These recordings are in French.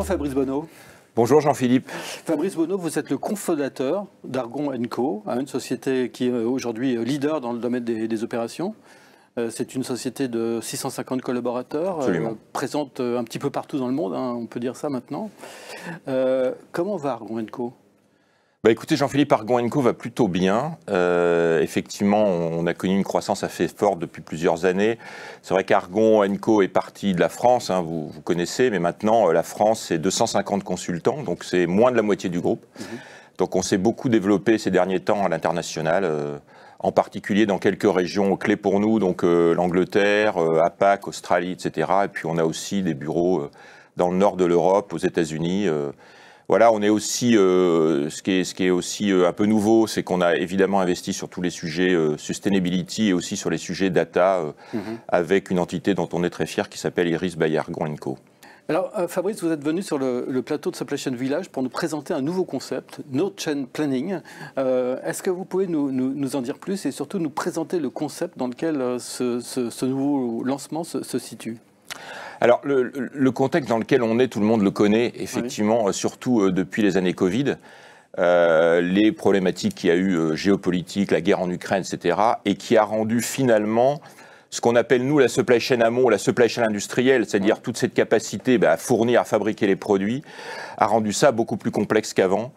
Bonjour Fabrice Bonneau. Bonjour Jean-Philippe. Fabrice Bonneau, vous êtes le cofondateur d'Argon & Co, une société qui est aujourd'hui leader dans le domaine des opérations. C'est une société de 650 collaborateurs, présente un petit peu partout dans le monde, on peut dire ça maintenant. Comment va Argon & Co ? Écoutez Jean-Philippe, Argon & Co va plutôt bien. Effectivement, on a connu une croissance assez forte depuis plusieurs années. C'est vrai qu'Argon & Co est parti de la France, vous connaissez, mais maintenant la France c'est 250 consultants, donc c'est moins de la moitié du groupe. Donc on s'est beaucoup développé ces derniers temps à l'international, en particulier dans quelques régions clés pour nous, donc l'Angleterre, APAC, Australie, etc. Et puis on a aussi des bureaux dans le nord de l'Europe, aux États-Unis. Voilà, on est aussi, ce qui est aussi un peu nouveau, c'est qu'on a évidemment investi sur tous les sujets sustainability et aussi sur les sujets data avec une entité dont on est très fier qui s'appelle Iris by Argon & Co. Alors Fabrice, vous êtes venu sur le plateau de Supply Chain Village pour nous présenter un nouveau concept, No Chain Planning. Est-ce que vous pouvez nous en dire plus et surtout nous présenter le concept dans lequel ce nouveau lancement se situe ? Alors, le contexte dans lequel on est, tout le monde le connaît, effectivement, surtout depuis les années Covid, les problématiques qu'il y a eu géopolitiques, la guerre en Ukraine, etc., et qui a rendu finalement ce qu'on appelle, nous, la supply chain amont, la supply chain industrielle, c'est-à-dire toute cette capacité à fournir, à fabriquer les produits, a rendu ça beaucoup plus complexe qu'avant.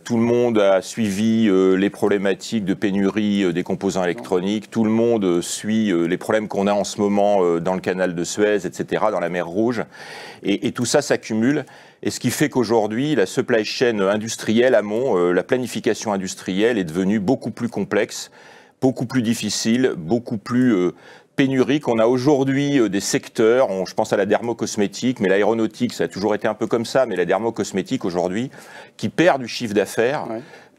Tout le monde a suivi les problématiques de pénurie des composants électroniques. Tout le monde suit les problèmes qu'on a en ce moment dans le canal de Suez, etc., dans la mer Rouge. Et tout ça s'accumule. Et ce qui fait qu'aujourd'hui, la supply chain industrielle amont, la planification industrielle est devenue beaucoup plus complexe, beaucoup plus difficile, beaucoup plus pénurique. On a aujourd'hui des secteurs, je pense à la dermocosmétique, mais l'aéronautique, ça a toujours été un peu comme ça, mais la dermocosmétique aujourd'hui, qui perd du chiffre d'affaires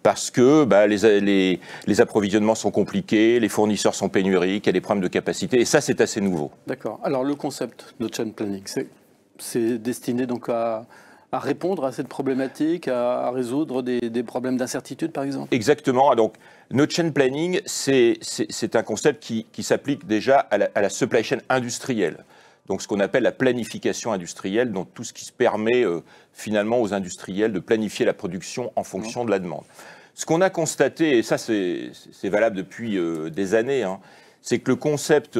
parce que les approvisionnements sont compliqués, les fournisseurs sont pénuriques, il y a des problèmes de capacité, et ça c'est assez nouveau. D'accord. Alors le concept de chain planning, c'est destiné donc à répondre à cette problématique, à résoudre des problèmes d'incertitude par exemple ? Exactement. Donc, No Chain Planning, c'est un concept qui s'applique déjà à la supply chain industrielle. Donc, ce qu'on appelle la planification industrielle, donc tout ce qui se permet finalement aux industriels de planifier la production en fonction de la demande. Ce qu'on a constaté, et ça c'est valable depuis des années, c'est que le concept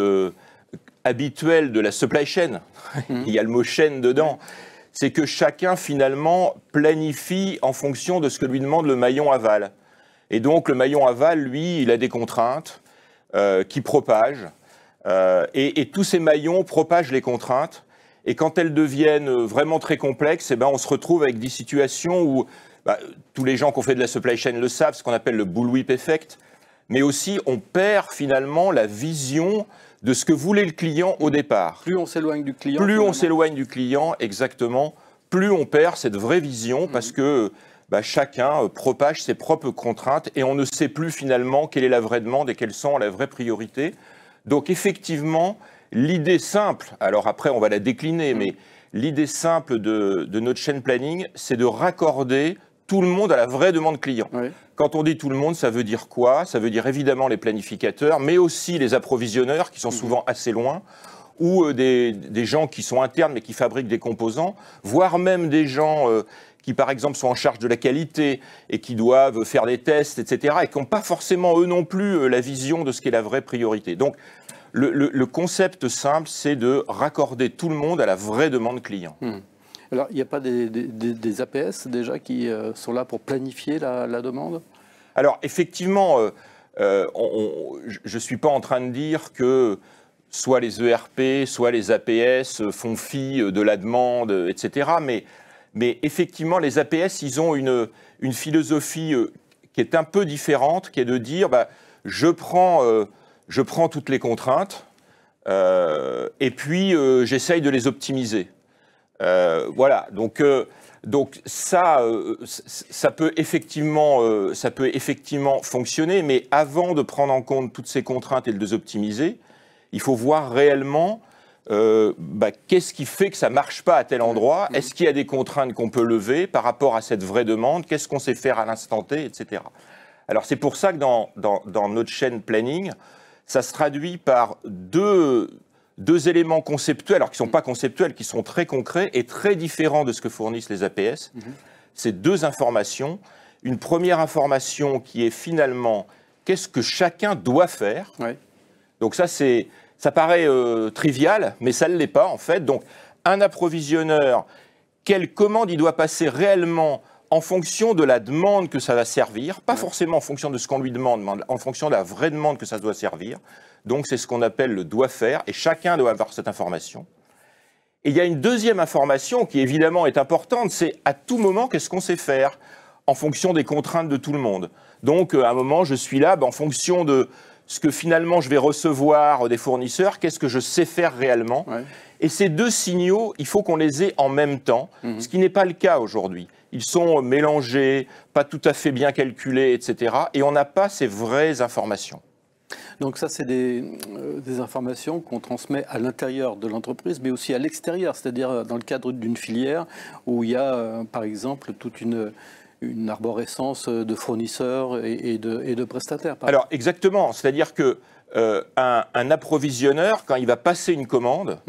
habituel de la supply chain, il y a le mot chaîne dedans, c'est que chacun finalement planifie en fonction de ce que lui demande le maillon aval. Et donc le maillon aval, lui, il a des contraintes qui propagent. Et tous ces maillons propagent les contraintes. Et quand elles deviennent vraiment très complexes, on se retrouve avec des situations où tous les gens qui ont fait de la supply chain le savent, ce qu'on appelle le bullwhip effect. Mais aussi, on perd finalement la vision de ce que voulait le client au départ. Plus on s'éloigne du client. Plus on s'éloigne du client, exactement, plus on perd cette vraie vision parce que chacun propage ses propres contraintes et on ne sait plus finalement quelle est la vraie demande et quelles sont les vraies priorités. Donc effectivement, l'idée simple, alors après on va la décliner, mais l'idée simple de notre chain planning, c'est de raccorder tout le monde à la vraie demande client. Quand on dit tout le monde, ça veut dire quoi ? Ça veut dire évidemment les planificateurs, mais aussi les approvisionneurs qui sont souvent assez loin, ou des gens qui sont internes mais qui fabriquent des composants, voire même des gens qui par exemple sont en charge de la qualité et qui doivent faire des tests, etc., et qui n'ont pas forcément eux non plus la vision de ce qu'est la vraie priorité. Donc le concept simple, c'est de raccorder tout le monde à la vraie demande client. Alors, il n'y a pas des APS déjà qui sont là pour planifier la demande ? Alors, effectivement, je ne suis pas en train de dire que soit les ERP, soit les APS font fi de la demande, etc. Mais effectivement, les APS, ils ont une philosophie qui est un peu différente, qui est de dire, je prends toutes les contraintes et puis j'essaye de les optimiser. Voilà, donc ça peut effectivement fonctionner, mais avant de prendre en compte toutes ces contraintes et de les optimiser, il faut voir réellement qu'est-ce qui fait que ça ne marche pas à tel endroit. Est-ce qu'il y a des contraintes qu'on peut lever par rapport à cette vraie demande? Qu'est-ce qu'on sait faire à l'instant T, etc. Alors c'est pour ça que dans notre chaîne planning, ça se traduit par deux deux éléments conceptuels, alors qui ne sont pas conceptuels, qui sont très concrets et très différents de ce que fournissent les APS. C'est deux informations. Une première information qui est finalement qu'est-ce que chacun doit faire. Donc ça paraît trivial, mais ça ne l'est pas en fait. Donc un approvisionneur, quelle commande il doit passer réellement en fonction de la demande que ça va servir, pas forcément en fonction de ce qu'on lui demande, mais en fonction de la vraie demande que ça doit servir. Donc c'est ce qu'on appelle le doit faire, et chacun doit avoir cette information. Et il y a une deuxième information qui évidemment est importante, c'est à tout moment qu'est-ce qu'on sait faire en fonction des contraintes de tout le monde. Donc à un moment je suis là, en fonction de ce que finalement je vais recevoir des fournisseurs, qu'est-ce que je sais faire réellement. Et ces deux signaux, il faut qu'on les ait en même temps, ce qui n'est pas le cas aujourd'hui. Ils sont mélangés, pas tout à fait bien calculés, etc. Et on n'a pas ces vraies informations. Donc ça, c'est des informations qu'on transmet à l'intérieur de l'entreprise, mais aussi à l'extérieur, c'est-à-dire dans le cadre d'une filière où il y a, par exemple, toute une arborescence de fournisseurs et de prestataires. Alors exactement, c'est-à-dire que un approvisionneur, quand il va passer une commande,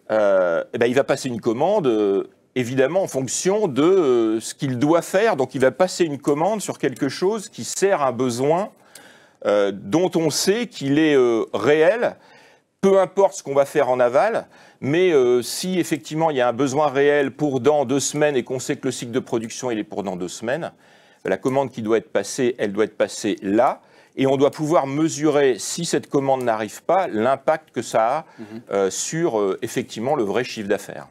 il va passer une commande évidemment en fonction de ce qu'il doit faire. Donc il va passer une commande sur quelque chose qui sert un besoin dont on sait qu'il est réel, peu importe ce qu'on va faire en aval, mais si effectivement il y a un besoin réel pour dans 2 semaines et qu'on sait que le cycle de production il est pour dans 2 semaines, la commande qui doit être passée, elle doit être passée là, et on doit pouvoir mesurer, si cette commande n'arrive pas, l'impact que ça a sur effectivement le vrai chiffre d'affaires.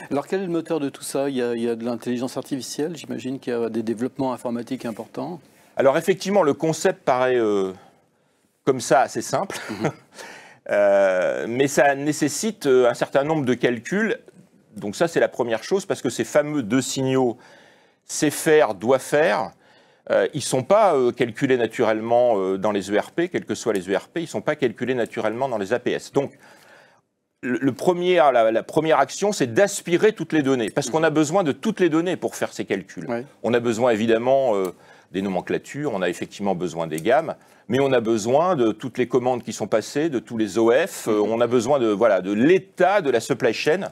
Alors quel est le moteur de tout ça? Il y a de l'intelligence artificielle, j'imagine qu'il y a des développements informatiques importants. Alors effectivement, le concept paraît comme ça assez simple, mais ça nécessite un certain nombre de calculs. Donc ça, c'est la première chose, parce que ces fameux 2 signaux, c'est faire, doit faire, ils ne sont pas calculés naturellement dans les ERP, quels que soient les ERP, ils ne sont pas calculés naturellement dans les APS. Donc la première action, c'est d'aspirer toutes les données, parce qu'on a besoin de toutes les données pour faire ces calculs. On a besoin évidemment des nomenclatures, on a effectivement besoin des gammes, mais on a besoin de toutes les commandes qui sont passées, de tous les OF, on a besoin de l'état de la supply chain.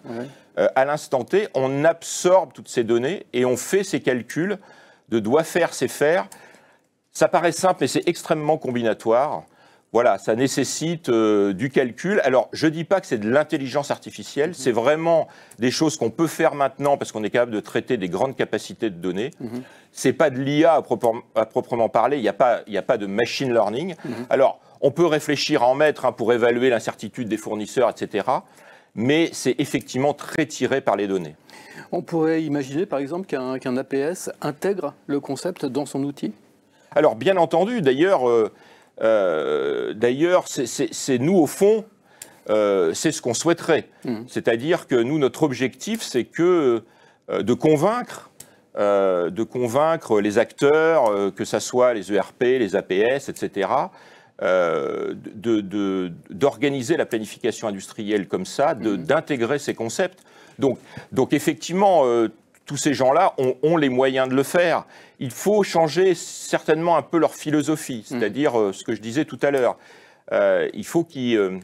À l'instant T, on absorbe toutes ces données et on fait ces calculs de doit faire, c'est faire. Ça paraît simple, mais c'est extrêmement combinatoire. Voilà, ça nécessite du calcul. Alors, je ne dis pas que c'est de l'intelligence artificielle, c'est vraiment des choses qu'on peut faire maintenant parce qu'on est capable de traiter des grandes capacités de données. Ce n'est pas de l'IA à proprement parler, il n'y a pas de machine learning. Alors, on peut réfléchir à en mettre pour évaluer l'incertitude des fournisseurs, etc. Mais c'est effectivement très tiré par les données. On pourrait imaginer, par exemple, qu'un APS intègre le concept dans son outil? Alors, bien entendu, d'ailleurs, c'est nous, au fond, c'est ce qu'on souhaiterait. C'est-à-dire que nous, notre objectif, c'est de convaincre les acteurs, que ce soit les ERP, les APS, etc., d'organiser la planification industrielle comme ça, d'intégrer ces concepts. Donc effectivement, tous ces gens-là ont les moyens de le faire. Il faut changer certainement un peu leur philosophie, c'est-à-dire ce que je disais tout à l'heure. Il faut qu'ils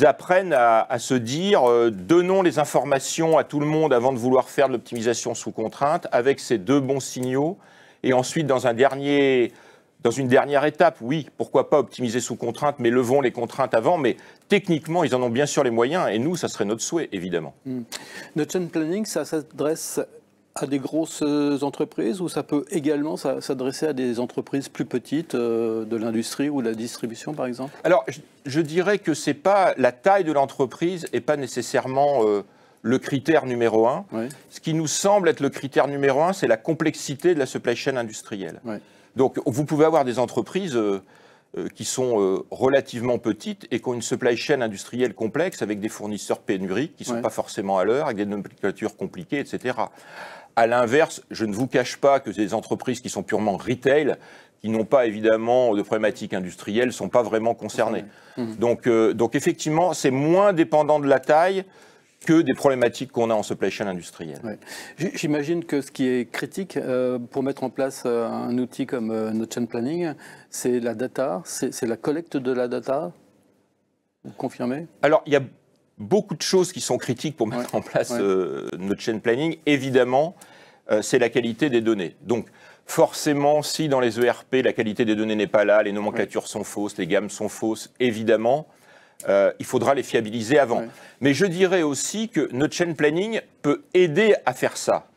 apprennent à se dire donnons les informations à tout le monde avant de vouloir faire de l'optimisation sous contrainte, avec ces 2 bons signaux. Et ensuite, dans une dernière étape, oui, pourquoi pas optimiser sous contrainte, mais levons les contraintes avant. Mais techniquement, ils en ont bien sûr les moyens, et nous, ça serait notre souhait, évidemment. Notre chain planning, ça s'adresse à des grosses entreprises, ou ça peut également s'adresser à des entreprises plus petites de l'industrie ou de la distribution, par exemple? Alors, je dirais que c'est pas la taille de l'entreprise et pas nécessairement le critère numéro 1. Ce qui nous semble être le critère numéro 1, c'est la complexité de la supply chain industrielle. Donc, vous pouvez avoir des entreprises qui sont relativement petites et qui ont une supply chain industrielle complexe avec des fournisseurs pénuriques qui ne sont pas forcément à l'heure, avec des nomenclatures compliquées, etc. À l'inverse, je ne vous cache pas que des entreprises qui sont purement retail, qui n'ont pas évidemment de problématiques industrielles, ne sont pas vraiment concernées. Donc effectivement, c'est moins dépendant de la taille que des problématiques qu'on a en supply chain industrielle. J'imagine que ce qui est critique pour mettre en place un outil comme notre chain planning, c'est la data, c'est la collecte de la data. Vous confirmez? Alors, il y a beaucoup de choses qui sont critiques pour mettre en place notre chain planning. Évidemment, c'est la qualité des données. Donc, forcément, si dans les ERP, la qualité des données n'est pas là, les nomenclatures sont fausses, les gammes sont fausses, évidemment, il faudra les fiabiliser avant. Mais je dirais aussi que notre chain planning peut aider à faire ça.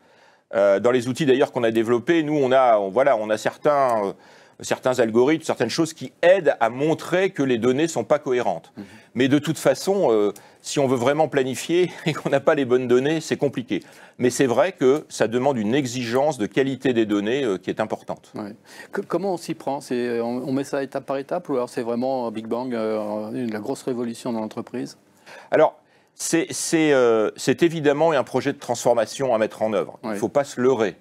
Dans les outils d'ailleurs qu'on a développés, nous, on a certains algorithmes, certaines choses qui aident à montrer que les données ne sont pas cohérentes. Mais de toute façon, si on veut vraiment planifier et qu'on n'a pas les bonnes données, c'est compliqué. Mais c'est vrai que ça demande une exigence de qualité des données qui est importante. Comment on s'y prend? On met ça étape par étape ou alors c'est vraiment Big Bang, la grosse révolution dans l'entreprise? Alors, c'est évidemment un projet de transformation à mettre en œuvre. Il ne faut pas se leurrer.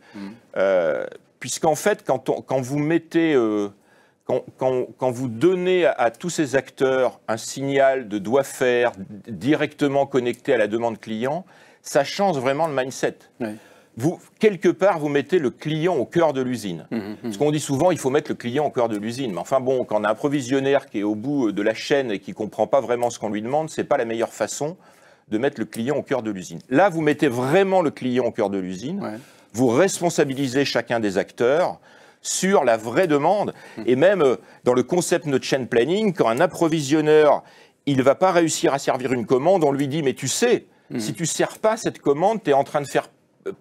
Puisqu'en fait, quand vous mettez, quand vous donnez à tous ces acteurs un signal de doit faire directement connecté à la demande client, ça change vraiment le mindset. Quelque part, vous mettez le client au cœur de l'usine. Parce qu'on dit souvent, il faut mettre le client au cœur de l'usine. Mais enfin bon, quand on a un provisionnaire qui est au bout de la chaîne et qui ne comprend pas vraiment ce qu'on lui demande, ce n'est pas la meilleure façon de mettre le client au cœur de l'usine. Là, vous mettez vraiment le client au cœur de l'usine. Vous responsabilisez chacun des acteurs sur la vraie demande. Et même dans le concept de chain planning, quand un approvisionneur, il ne va pas réussir à servir une commande, on lui dit, mais tu sais, si tu ne sers pas cette commande, tu es en train de faire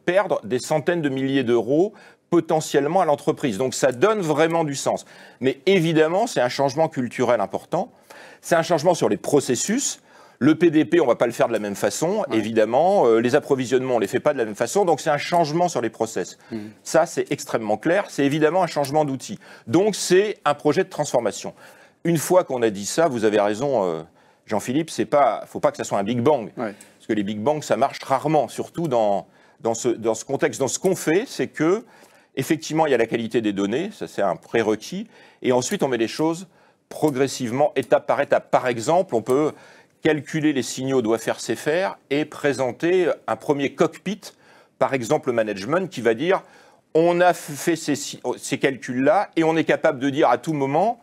perdre des centaines de milliers d'euros potentiellement à l'entreprise. Donc ça donne vraiment du sens. Mais évidemment, c'est un changement culturel important. C'est un changement sur les processus. Le PDP, on ne va pas le faire de la même façon, évidemment. Les approvisionnements, on ne les fait pas de la même façon. Donc, c'est un changement sur les process. Ça, c'est extrêmement clair. C'est évidemment un changement d'outil. Donc, c'est un projet de transformation. Une fois qu'on a dit ça, vous avez raison, Jean-Philippe, il ne faut pas que ça soit un Big Bang. Parce que les Big Bang, ça marche rarement, surtout dans ce contexte. Dans ce qu'on fait, c'est que, effectivement, il y a la qualité des données. Ça, c'est un prérequis. Et ensuite, on met les choses progressivement, étape par étape. Par exemple, on peut calculer les signaux doit faire c'est faire et présenter un premier cockpit, par exemple le management, qui va dire on a fait ces calculs-là et on est capable de dire à tout moment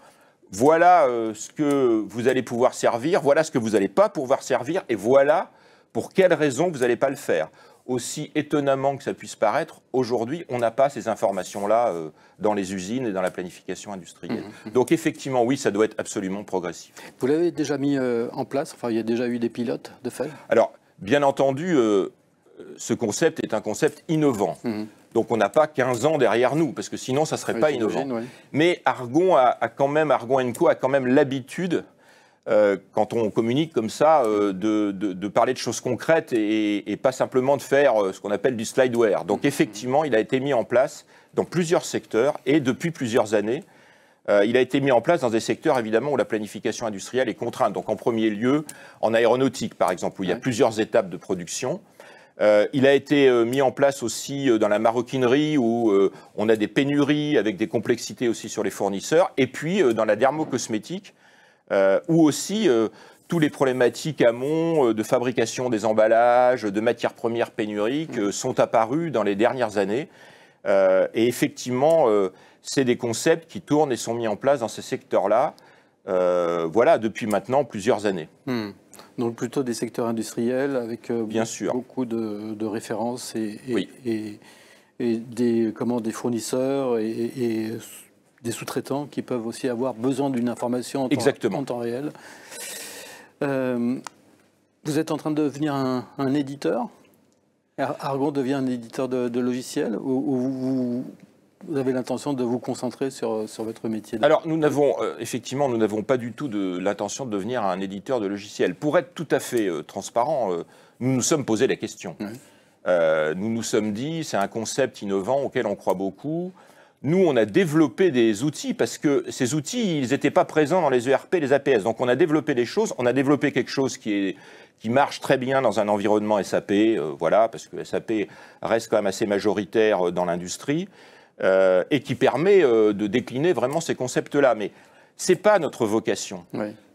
voilà ce que vous allez pouvoir servir, voilà ce que vous n'allez pas pouvoir servir et voilà pour quelles raisons vous n'allez pas le faire. Aussi étonnamment que ça puisse paraître, aujourd'hui, on n'a pas ces informations-là dans les usines et dans la planification industrielle. Donc effectivement, oui, ça doit être absolument progressif. Vous l'avez déjà mis en place? Enfin, il y a déjà eu des pilotes de fait? Alors, bien entendu, ce concept est un concept innovant. Donc on n'a pas 15 ans derrière nous, parce que sinon, ça ne serait pas innovant. Mais Argon Argon & Co a quand même l'habitude, quand on communique comme ça, de parler de choses concrètes et pas simplement de faire ce qu'on appelle du slideware. Donc effectivement, il a été mis en place dans plusieurs secteurs et depuis plusieurs années. Il a été mis en place dans des secteurs, évidemment, où la planification industrielle est contrainte. Donc en premier lieu, en aéronautique, par exemple, où il y a plusieurs étapes de production. Il a été mis en place aussi dans la maroquinerie, où on a des pénuries avec des complexités aussi sur les fournisseurs. Et puis dans la dermocosmétique, où aussi tous les problématiques amont de fabrication des emballages, de matières premières pénuriques sont apparus dans les dernières années. Et effectivement, c'est des concepts qui tournent et sont mis en place dans ces secteurs-là, voilà, depuis maintenant plusieurs années. Donc plutôt des secteurs industriels avec bien sûr beaucoup de références et des fournisseurs et des sous-traitants qui peuvent aussi avoir besoin d'une information en temps réel. Vous êtes en train de devenir un éditeur? Argon devient un éditeur de logiciels ou vous avez l'intention de vous concentrer sur votre métier? Alors, effectivement, nous n'avons pas du tout l'intention de devenir un éditeur de logiciels. Pour être tout à fait transparent, nous nous sommes posé la question. Nous nous sommes dit, c'est un concept innovant auquel on croit beaucoup. Nous, on a développé des outils parce que ces outils, ils n'étaient pas présents dans les ERP, les APS. Donc, on a développé des choses. On a développé quelque chose qui marche très bien dans un environnement SAP, voilà, parce que SAP reste quand même assez majoritaire dans l'industrie, et qui permet de décliner vraiment ces concepts-là. Mais ce n'est pas notre vocation.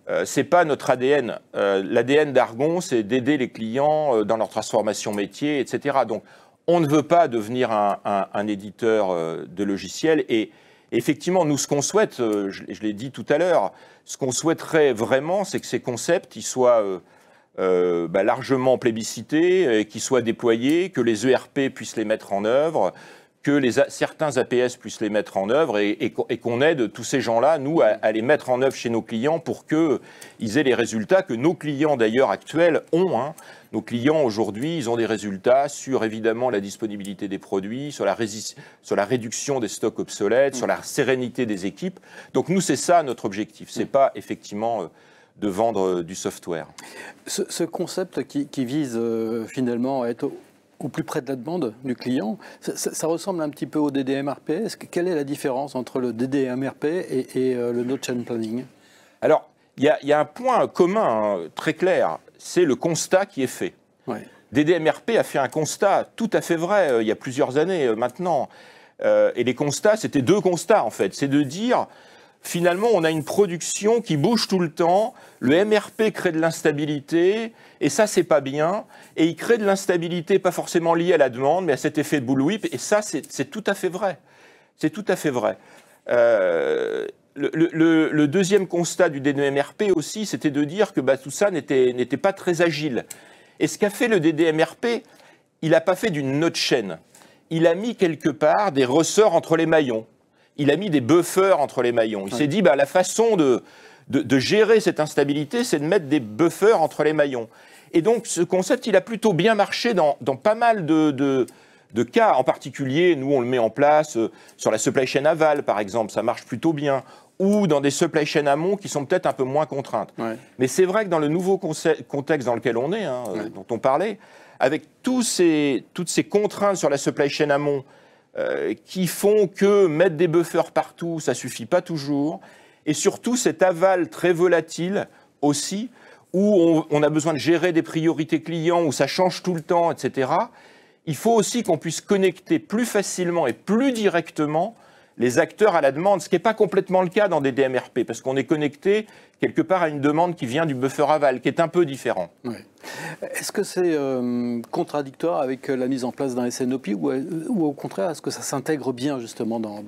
Ce n'est pas notre ADN. L'ADN d'Argon, c'est d'aider les clients dans leur transformation métier, etc. Donc, on ne veut pas devenir un éditeur de logiciels et effectivement, nous, ce qu'on souhaite, je l'ai dit tout à l'heure, ce qu'on souhaiterait vraiment, c'est que ces concepts, ils soient largement plébiscités, qu'ils soient déployés, que les ERP puissent les mettre en œuvre, que certains APS puissent les mettre en œuvre et qu'on aide tous ces gens-là, nous, à les mettre en œuvre chez nos clients pour qu'ils aient les résultats que nos clients, d'ailleurs, actuels ont. Nos clients, aujourd'hui, ils ont des résultats sur, évidemment, la disponibilité des produits, sur la réduction des stocks obsolètes, sur la sérénité des équipes. Donc, nous, c'est ça notre objectif. Ce n'est pas, effectivement, de vendre du software. Ce concept qui vise, finalement, à être au plus près de la demande du client, ça ressemble un petit peu au DDMRP. Quelle est la différence entre le DDMRP et le Node Chain Planning? Alors, il y a un point commun très clair, c'est le constat qui est fait. Ouais. DDMRP a fait un constat tout à fait vrai il y a plusieurs années maintenant. Et les constats, c'était deux constats en fait. C'est de dire, finalement, on a une production qui bouge tout le temps, le MRP crée de l'instabilité, et ça, c'est pas bien. Et il crée de l'instabilité, pas forcément liée à la demande, mais à cet effet de bullwhip, et ça, c'est tout à fait vrai. C'est tout à fait vrai. Le deuxième constat du DDMRP aussi, c'était de dire que tout ça n'était pas très agile. Et ce qu'a fait le DDMRP, il n'a pas fait d'une node chain. Il a mis quelque part des ressorts entre les maillons. Il a mis des buffers entre les maillons. Il s'est dit, la façon de gérer cette instabilité, c'est de mettre des buffers entre les maillons. Et donc, ce concept, il a plutôt bien marché dans pas mal de cas. En particulier, nous, on le met en place sur la supply chain aval, par exemple. Ça marche plutôt bien. Ou dans des supply chain amont qui sont peut-être un peu moins contraintes. Ouais. Mais c'est vrai que dans le nouveau contexte dans lequel on est, dont on parlait, avec toutes ces contraintes sur la supply chain amont qui font que mettre des buffers partout, ça ne suffit pas toujours. Et surtout, cet aval très volatile aussi, où on a besoin de gérer des priorités clients, où ça change tout le temps, etc. Il faut aussi qu'on puisse connecter plus facilement et plus directement les acteurs à la demande, ce qui n'est pas complètement le cas dans des DMRP, parce qu'on est connecté quelque part à une demande qui vient du buffer aval, qui est un peu différent. Oui. Est-ce que c'est contradictoire avec la mise en place d'un SNOP ou au contraire, est-ce que ça s'intègre bien justement dans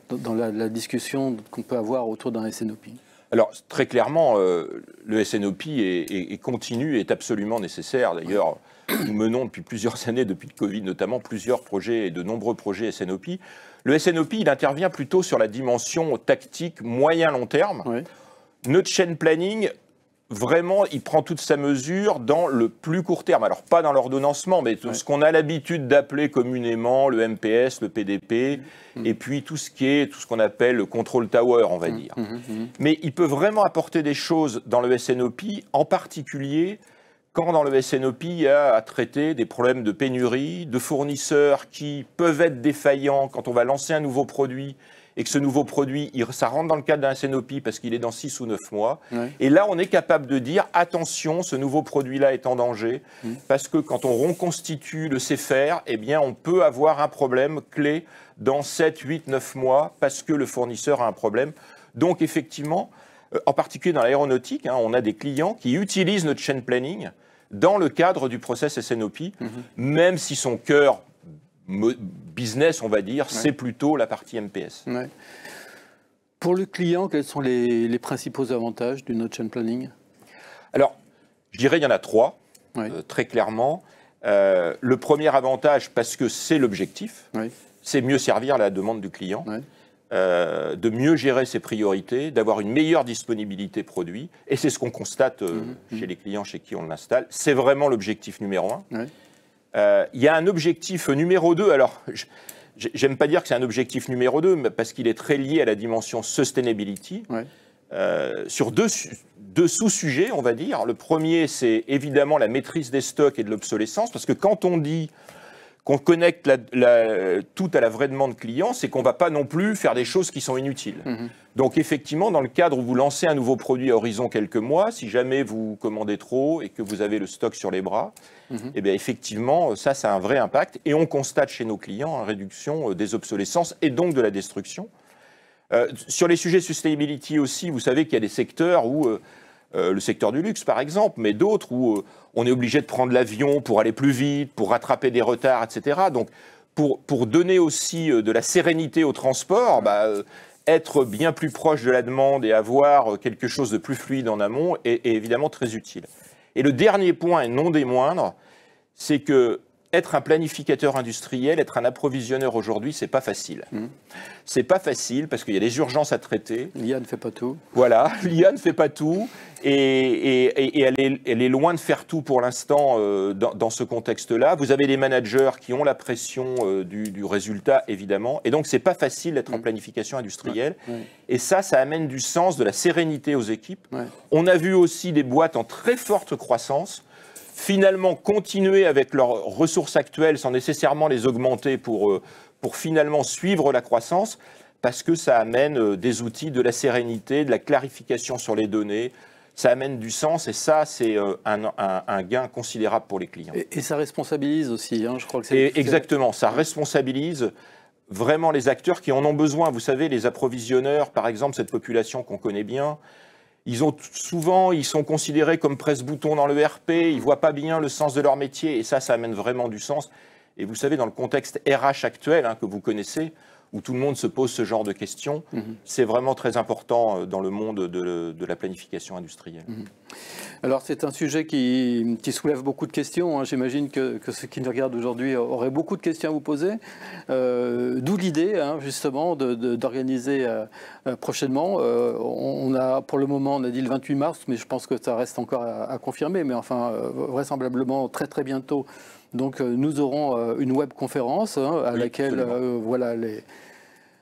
la discussion qu'on peut avoir autour d'un SNOP? Alors, très clairement, le SNOP est continu et est absolument nécessaire. D'ailleurs, nous menons depuis plusieurs années, depuis le Covid notamment, plusieurs projets et de nombreux projets SNOP. Le SNOP, il intervient plutôt sur la dimension tactique moyen-long terme. Oui. Notre chain planning, vraiment, il prend toute sa mesure dans le plus court terme. Alors, pas dans l'ordonnancement, mais ce qu'on a l'habitude d'appeler communément le MPS, le PDP, et puis tout ce qu'on appelle le control tower, on va dire. Mais il peut vraiment apporter des choses dans le SNOP, en particulier quand dans le SNOP, il y a à traiter des problèmes de pénurie, de fournisseurs qui peuvent être défaillants quand on va lancer un nouveau produit et que ce nouveau produit, ça rentre dans le cadre d'un SNOP parce qu'il est dans 6 ou 9 mois. Ouais. Et là, on est capable de dire, attention, ce nouveau produit-là est en danger, parce que quand on reconstitue le CFR, eh bien, on peut avoir un problème clé dans 7, 8, 9 mois, parce que le fournisseur a un problème. Donc, effectivement, en particulier dans l'aéronautique, on a des clients qui utilisent notre chain planning dans le cadre du process SNOP, même si son cœur business, on va dire, c'est plutôt la partie MPS. Ouais. Pour le client, quels sont les principaux avantages du Node Chain Planning? Alors, je dirais qu'il y en a 3, très clairement. Le premier avantage, parce que c'est l'objectif, c'est mieux servir la demande du client, de mieux gérer ses priorités, d'avoir une meilleure disponibilité produit. Et c'est ce qu'on constate chez les clients chez qui on l'installe. C'est vraiment l'objectif numéro 1. Il y a un objectif numéro 2. Alors, j'aime pas dire que c'est un objectif numéro 2, mais parce qu'il est très lié à la dimension sustainability. Sur deux sous-sujets, on va dire. Le premier, c'est évidemment la maîtrise des stocks et de l'obsolescence, parce que quand on dit qu'on connecte tout à la vraie demande client, c'est qu'on ne va pas non plus faire des choses qui sont inutiles. Donc effectivement, dans le cadre où vous lancez un nouveau produit à horizon quelques mois, si jamais vous commandez trop et que vous avez le stock sur les bras, eh bien effectivement, ça a un vrai impact. Et on constate chez nos clients une réduction des obsolescences et donc de la destruction. Sur les sujets sustainability aussi, vous savez qu'il y a des secteurs où... le secteur du luxe, par exemple, mais d'autres où on est obligé de prendre l'avion pour aller plus vite, pour rattraper des retards, etc. Donc, pour donner aussi de la sérénité au transport, être bien plus proche de la demande et avoir quelque chose de plus fluide en amont est évidemment très utile. Et le dernier point, et non des moindres, c'est que être un planificateur industriel, être un approvisionneur aujourd'hui, c'est pas facile. C'est pas facile parce qu'il y a des urgences à traiter. L'IA ne fait pas tout. Voilà, l'IA ne fait pas tout et elle est loin de faire tout pour l'instant dans ce contexte-là. Vous avez des managers qui ont la pression du résultat, évidemment, et donc c'est pas facile d'être en planification industrielle. Et ça amène du sens, de la sérénité aux équipes. On a vu aussi des boîtes en très forte croissance finalement continuer avec leurs ressources actuelles sans nécessairement les augmenter pour finalement suivre la croissance, parce que ça amène des outils, de la sérénité, de la clarification sur les données, ça amène du sens, et ça, c'est un gain considérable pour les clients. Et ça responsabilise aussi, hein, je crois que c'est... Exactement, ça responsabilise vraiment les acteurs qui en ont besoin. Vous savez, les approvisionneurs, par exemple, cette population qu'on connaît bien, ils sont considérés comme presse-bouton dans le RP, ils ne voient pas bien le sens de leur métier, et ça amène vraiment du sens. Et vous savez, dans le contexte RH actuel, hein, que vous connaissez, où tout le monde se pose ce genre de questions, c'est vraiment très important dans le monde de la planification industrielle. Alors c'est un sujet qui soulève beaucoup de questions, hein. J'imagine que ceux qui nous regardent aujourd'hui auraient beaucoup de questions à vous poser, d'où l'idée, hein, justement d'organiser prochainement. On a, pour le moment, on a dit le 28 mars, mais je pense que ça reste encore à confirmer, mais enfin vraisemblablement très très bientôt. Donc nous aurons une webconférence, hein, à laquelle voilà,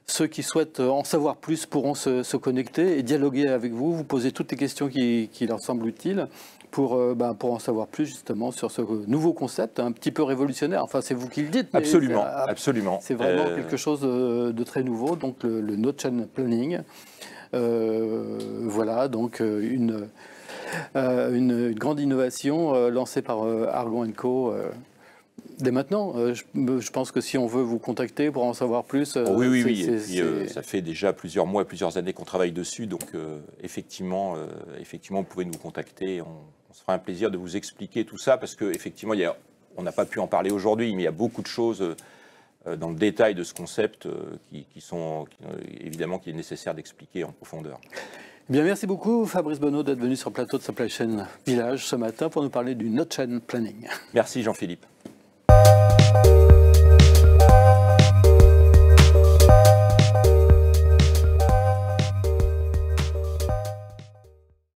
ceux qui souhaitent en savoir plus pourront se connecter et dialoguer avec vous, vous poser toutes les questions qui leur semblent utiles pour en savoir plus justement sur ce nouveau concept, un petit peu révolutionnaire. Enfin, c'est vous qui le dites. Absolument, absolument. C'est vraiment quelque chose de très nouveau, donc le No Chain Planning. Voilà, donc une grande innovation lancée par Argan & Co. Dès maintenant, je pense que si on veut vous contacter pour en savoir plus... oui. Et puis, ça fait déjà plusieurs mois, plusieurs années qu'on travaille dessus. Donc, effectivement, vous pouvez nous contacter. On se fera un plaisir de vous expliquer tout ça. Parce qu'effectivement, on n'a pas pu en parler aujourd'hui, mais il y a beaucoup de choses dans le détail de ce concept évidemment, qu'il est nécessaire d'expliquer en profondeur. Bien, merci beaucoup Fabrice Bonneau d'être venu sur le plateau de Supply Chain Village ce matin pour nous parler du No Chain Planning. Merci Jean-Philippe.